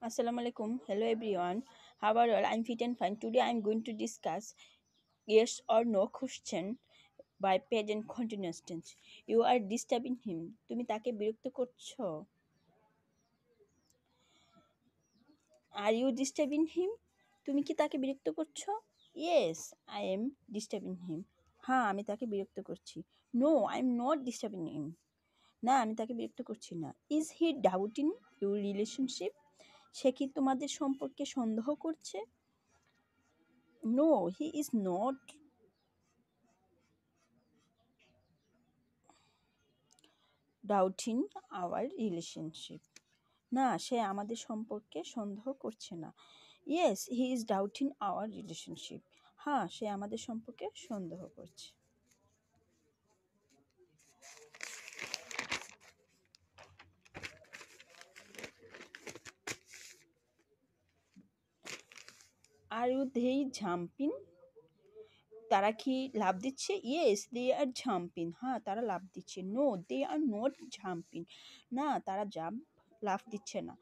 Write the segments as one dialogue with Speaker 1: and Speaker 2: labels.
Speaker 1: Assalamu alaikum. Hello everyone. How are you all? I'm fit and fine. Today I'm going to discuss yes or no question by present continuous tense. You are disturbing him. তুমি তাকে বিরক্ত করছো? Are you disturbing him? তুমি কি তাকে বিরক্ত করছো? Yes, I am disturbing him. হ্যাঁ, আমি তাকে বিরক্ত করছি। No, I'm not disturbing him. না, আমি তাকে বিরক্ত করছি না। Is he doubting your relationship? সে কি তোমাদের সম্পর্কে সন্দেহ করছে? No, he is not doubting our relationship. না, সে আমাদের সম্পর্কে সন্দেহ করছে না। Yes, he is doubting our relationship. হ্যাঁ, সে আমাদের সম্পর্কে সন্দেহ করছে। Are they jumping? তারা কি লাফ দিচ্ছে? Yes, they are jumping. হ্যাঁ, তারা লাফ দিচ্ছে। No, they are not jumping. না, তারা লাফ দিচ্ছে না।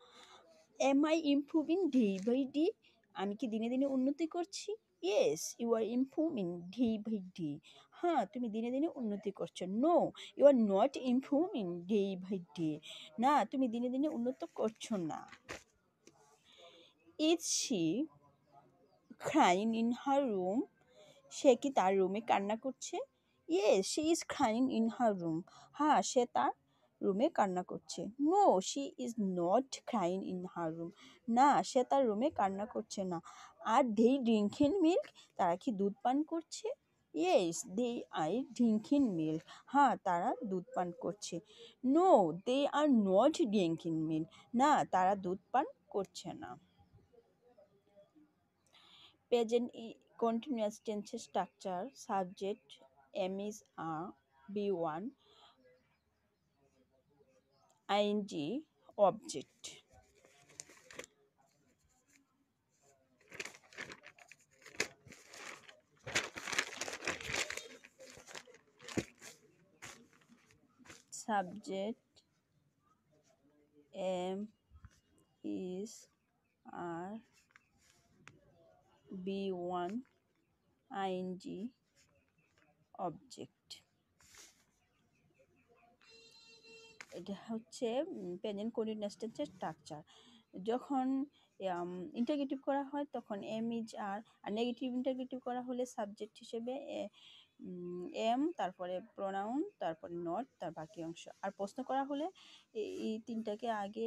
Speaker 1: Am I improving day by day? আমি কি দিনে দিনে উন্নতি করছি? Yes, you are improving day by day. হ্যাঁ, তুমি দিনে দিনে উন্নতি করছো। No, you are not improving day by day. না, তুমি দিনে দিনে উন্নত করছো না। Is she crying in her room? সে কি তার রুমে কান্না করছে? Yes, she is crying in her room. হ্যাঁ, সে তার রুমে কান্না করছে। No, she is not crying in her room. না, সে তার রুমে কান্না করছে না। আর they drinking milk? তারা কি দুধ পান করছে? Yes, they are drinking milk. হ্যাঁ, তারা দুধ পান করছে। No, they are not drinking milk. না, তারা দুধ পান করছে না। Present continuous tense structure subject M is a B1 ing object. Subject M is a B1 ing object. এটা হচ্ছে প্রেজেন্ট কন্টিনিউয়াস টেন্সের স্ট্রাকচার। যখন ইন্টারগেটিভ করা হয় তখন এম ইজ আর নেগেটিভ ইন্টারগেটিভ করা হলে সাবজেক্ট হিসেবে এম, তারপরে প্রোনাউন, তারপরে নট, তার বাকি অংশ। আর প্রশ্ন করা হলে এই তিনটাকে আগে